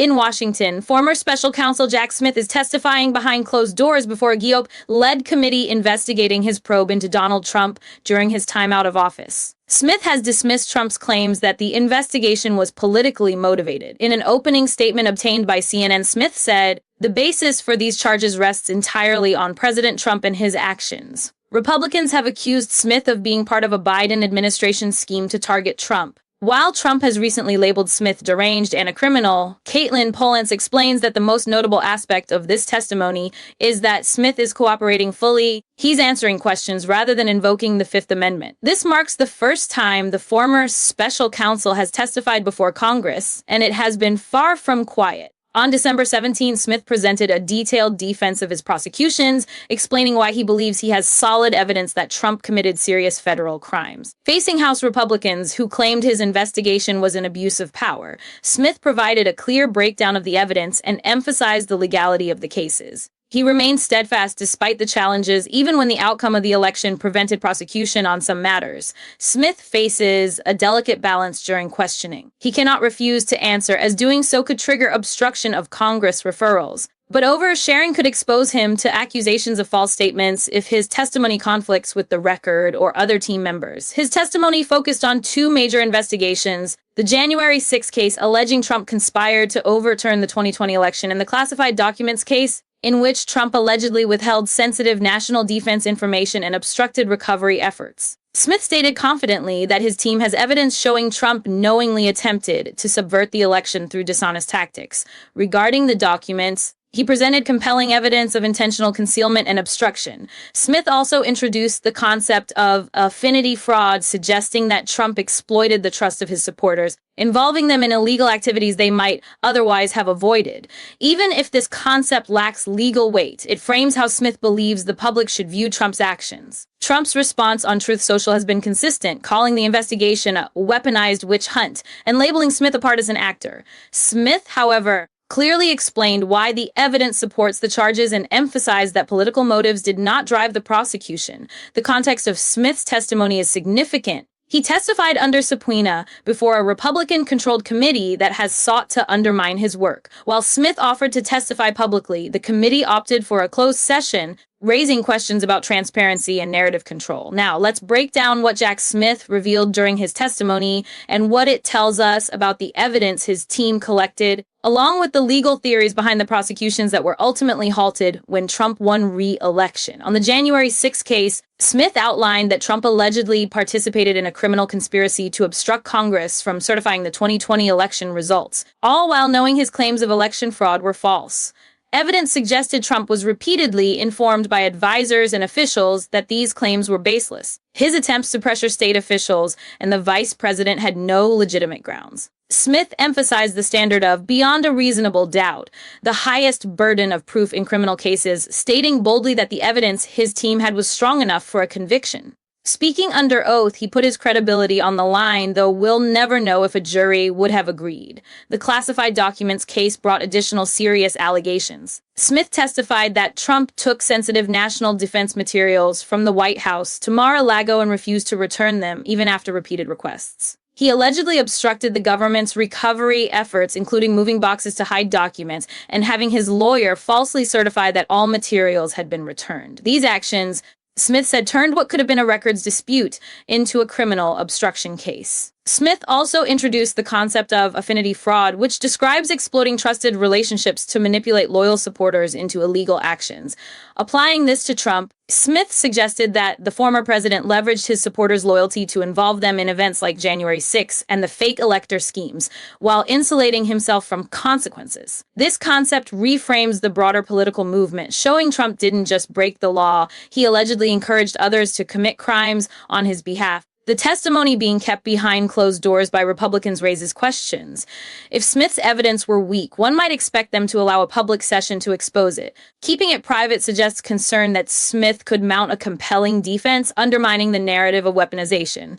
In Washington, former special counsel Jack Smith is testifying behind closed doors before a GOP-led committee investigating his probe into Donald Trump during his time out of office. Smith has dismissed Trump's claims that the investigation was politically motivated. In an opening statement obtained by CNN, Smith said, "The basis for these charges rests entirely on President Trump and his actions." Republicans have accused Smith of being part of a Biden administration scheme to target Trump. While Trump has recently labeled Smith deranged and a criminal, Caitlin Polance explains that the most notable aspect of this testimony is that Smith is cooperating fully. He's answering questions rather than invoking the Fifth Amendment. This marks the first time the former special counsel has testified before Congress, and it has been far from quiet. On December 17, Smith presented a detailed defense of his prosecutions, explaining why he believes he has solid evidence that Trump committed serious federal crimes. Facing House Republicans who claimed his investigation was an abuse of power, Smith provided a clear breakdown of the evidence and emphasized the legality of the cases. He remained steadfast despite the challenges, even when the outcome of the election prevented prosecution on some matters. Smith faces a delicate balance during questioning. He cannot refuse to answer, as doing so could trigger obstruction of Congress referrals. But oversharing could expose him to accusations of false statements if his testimony conflicts with the record or other team members. His testimony focused on two major investigations: the January 6 case alleging Trump conspired to overturn the 2020 election, and the classified documents case, in which Trump allegedly withheld sensitive national defense information and obstructed recovery efforts. Smith stated confidently that his team has evidence showing Trump knowingly attempted to subvert the election through dishonest tactics. Regarding the documents, he presented compelling evidence of intentional concealment and obstruction. Smith also introduced the concept of affinity fraud, suggesting that Trump exploited the trust of his supporters, involving them in illegal activities they might otherwise have avoided. Even if this concept lacks legal weight, it frames how Smith believes the public should view Trump's actions. Trump's response on Truth Social has been consistent, calling the investigation a weaponized witch hunt and labeling Smith a partisan actor. Smith, however, clearly explained why the evidence supports the charges and emphasized that political motives did not drive the prosecution. The context of Smith's testimony is significant. He testified under subpoena before a Republican-controlled committee that has sought to undermine his work. While Smith offered to testify publicly, the committee opted for a closed session, raising questions about transparency and narrative control. Now, let's break down what Jack Smith revealed during his testimony and what it tells us about the evidence his team collected, along with the legal theories behind the prosecutions that were ultimately halted when Trump won re-election. On the January 6 case, Smith outlined that Trump allegedly participated in a criminal conspiracy to obstruct Congress from certifying the 2020 election results, all while knowing his claims of election fraud were false. Evidence suggested Trump was repeatedly informed by advisors and officials that these claims were baseless. His attempts to pressure state officials and the vice president had no legitimate grounds. Smith emphasized the standard of beyond a reasonable doubt, the highest burden of proof in criminal cases, stating boldly that the evidence his team had was strong enough for a conviction. Speaking under oath, he put his credibility on the line, though we'll never know if a jury would have agreed. The classified documents case brought additional serious allegations. Smith testified that Trump took sensitive national defense materials from the White House to Mar-a-Lago and refused to return them, even after repeated requests. He allegedly obstructed the government's recovery efforts, including moving boxes to hide documents and having his lawyer falsely certify that all materials had been returned. These actions, Smith said, turned what could have been a records dispute into a criminal obstruction case. Smith also introduced the concept of affinity fraud, which describes exploiting trusted relationships to manipulate loyal supporters into illegal actions. Applying this to Trump, Smith suggested that the former president leveraged his supporters' loyalty to involve them in events like January 6 and the fake elector schemes, while insulating himself from consequences. This concept reframes the broader political movement, showing Trump didn't just break the law, he allegedly encouraged others to commit crimes on his behalf. The testimony being kept behind closed doors by Republicans raises questions. If Smith's evidence were weak, one might expect them to allow a public session to expose it. Keeping it private suggests concern that Smith could mount a compelling defense, undermining the narrative of weaponization.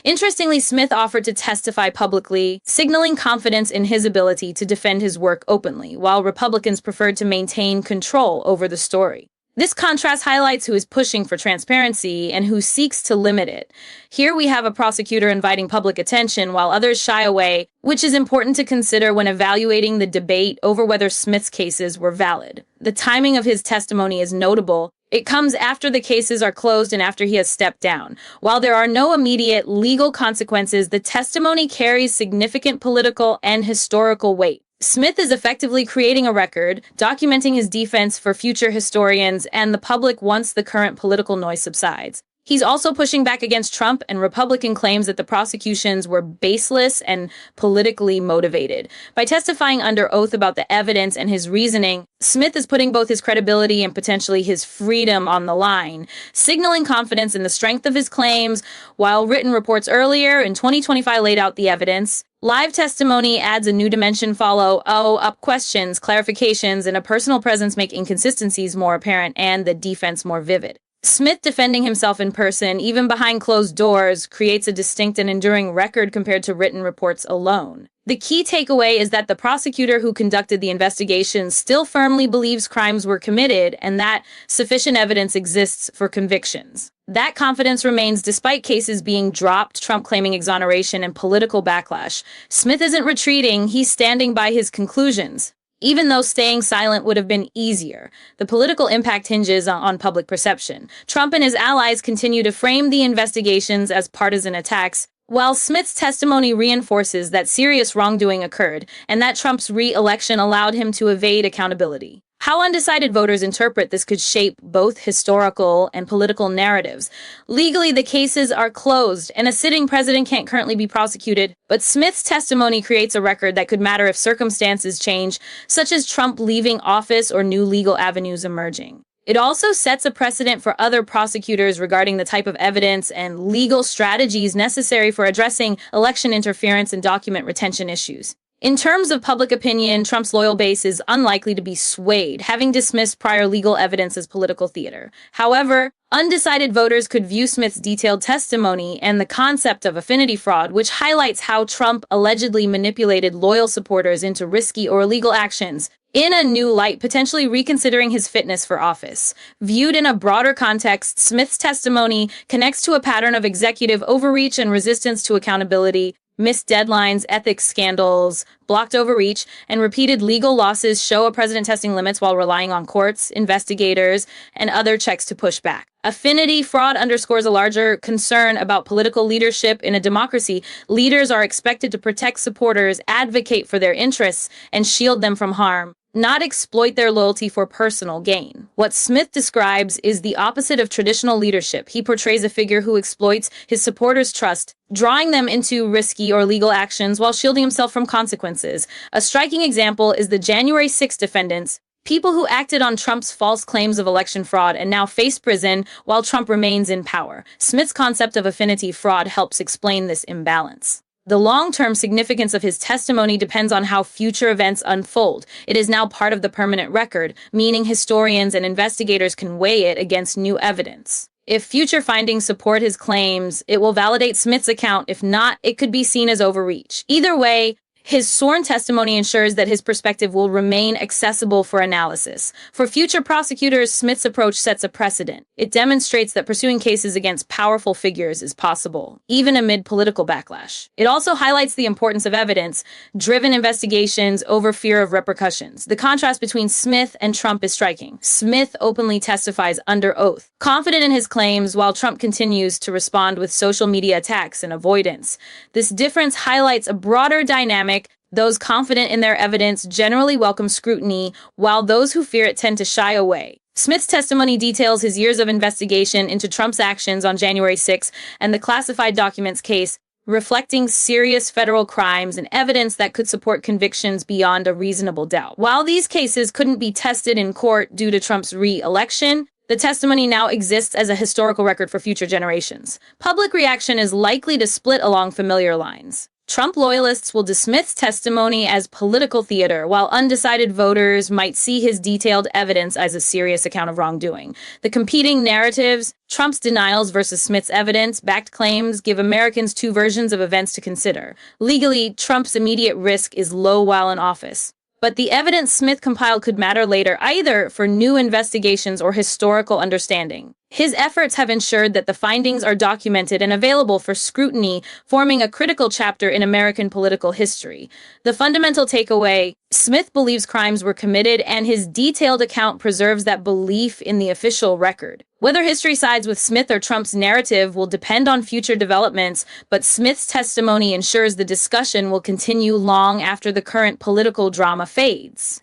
Interestingly, Smith offered to testify publicly, signaling confidence in his ability to defend his work openly, while Republicans preferred to maintain control over the story. This contrast highlights who is pushing for transparency and who seeks to limit it. Here we have a prosecutor inviting public attention while others shy away, which is important to consider when evaluating the debate over whether Smith's cases were valid. The timing of his testimony is notable. It comes after the cases are closed and after he has stepped down. While there are no immediate legal consequences, the testimony carries significant political and historical weight. Smith is effectively creating a record, documenting his defense for future historians and the public once the current political noise subsides. He's also pushing back against Trump and Republican claims that the prosecutions were baseless and politically motivated. By testifying under oath about the evidence and his reasoning, Smith is putting both his credibility and potentially his freedom on the line, signaling confidence in the strength of his claims. While written reports earlier in 2025 laid out the evidence, live testimony adds a new dimension. Follow-up questions, clarifications, and a personal presence make inconsistencies more apparent and the defense more vivid. Smith defending himself in person, even behind closed doors, creates a distinct and enduring record compared to written reports alone. The key takeaway is that the prosecutor who conducted the investigation still firmly believes crimes were committed and that sufficient evidence exists for convictions. That confidence remains despite cases being dropped, Trump claiming exoneration, and political backlash. Smith isn't retreating, he's standing by his conclusions. Even though staying silent would have been easier, the political impact hinges on public perception. Trump and his allies continue to frame the investigations as partisan attacks, while Smith's testimony reinforces that serious wrongdoing occurred and that Trump's re-election allowed him to evade accountability. How undecided voters interpret this could shape both historical and political narratives. Legally, the cases are closed, and a sitting president can't currently be prosecuted, but Smith's testimony creates a record that could matter if circumstances change, such as Trump leaving office or new legal avenues emerging. It also sets a precedent for other prosecutors regarding the type of evidence and legal strategies necessary for addressing election interference and document retention issues. In terms of public opinion, Trump's loyal base is unlikely to be swayed, having dismissed prior legal evidence as political theater. However, undecided voters could view Smith's detailed testimony and the concept of affinity fraud, which highlights how Trump allegedly manipulated loyal supporters into risky or illegal actions, in a new light, potentially reconsidering his fitness for office. Viewed in a broader context, Smith's testimony connects to a pattern of executive overreach and resistance to accountability. Missed deadlines, ethics scandals, blocked overreach, and repeated legal losses show a president testing limits while relying on courts, investigators, and other checks to push back. Affinity fraud underscores a larger concern about political leadership in a democracy. Leaders are expected to protect supporters, advocate for their interests, and shield them from harm, not exploit their loyalty for personal gain. What Smith describes is the opposite of traditional leadership. He portrays a figure who exploits his supporters' trust, drawing them into risky or legal actions while shielding himself from consequences. A striking example is the January 6 defendants, people who acted on Trump's false claims of election fraud and now face prison while Trump remains in power. Smith's concept of affinity fraud helps explain this imbalance. The long-term significance of his testimony depends on how future events unfold. It is now part of the permanent record, meaning historians and investigators can weigh it against new evidence. If future findings support his claims, it will validate Smith's account. If not, it could be seen as overreach. Either way, his sworn testimony ensures that his perspective will remain accessible for analysis. For future prosecutors, Smith's approach sets a precedent. It demonstrates that pursuing cases against powerful figures is possible, even amid political backlash. It also highlights the importance of evidence-driven investigations over fear of repercussions. The contrast between Smith and Trump is striking. Smith openly testifies under oath, confident in his claims, while Trump continues to respond with social media attacks and avoidance. This difference highlights a broader dynamic. Those confident in their evidence generally welcome scrutiny, while those who fear it tend to shy away. Smith's testimony details his years of investigation into Trump's actions on January 6 and the classified documents case, reflecting serious federal crimes and evidence that could support convictions beyond a reasonable doubt. While these cases couldn't be tested in court due to Trump's re-election, the testimony now exists as a historical record for future generations. Public reaction is likely to split along familiar lines. Trump loyalists will dismiss testimony as political theater, while undecided voters might see his detailed evidence as a serious account of wrongdoing. The competing narratives, Trump's denials versus Smith's evidence-backed claims, give Americans two versions of events to consider. Legally, Trump's immediate risk is low while in office, But the evidence Smith compiled could matter later, either for new investigations or historical understanding. His efforts have ensured that the findings are documented and available for scrutiny, forming a critical chapter in American political history. The fundamental takeaway: Smith believes crimes were committed, and his detailed account preserves that belief in the official record. Whether history sides with Smith or Trump's narrative will depend on future developments, but Smith's testimony ensures the discussion will continue long after the current political drama fades.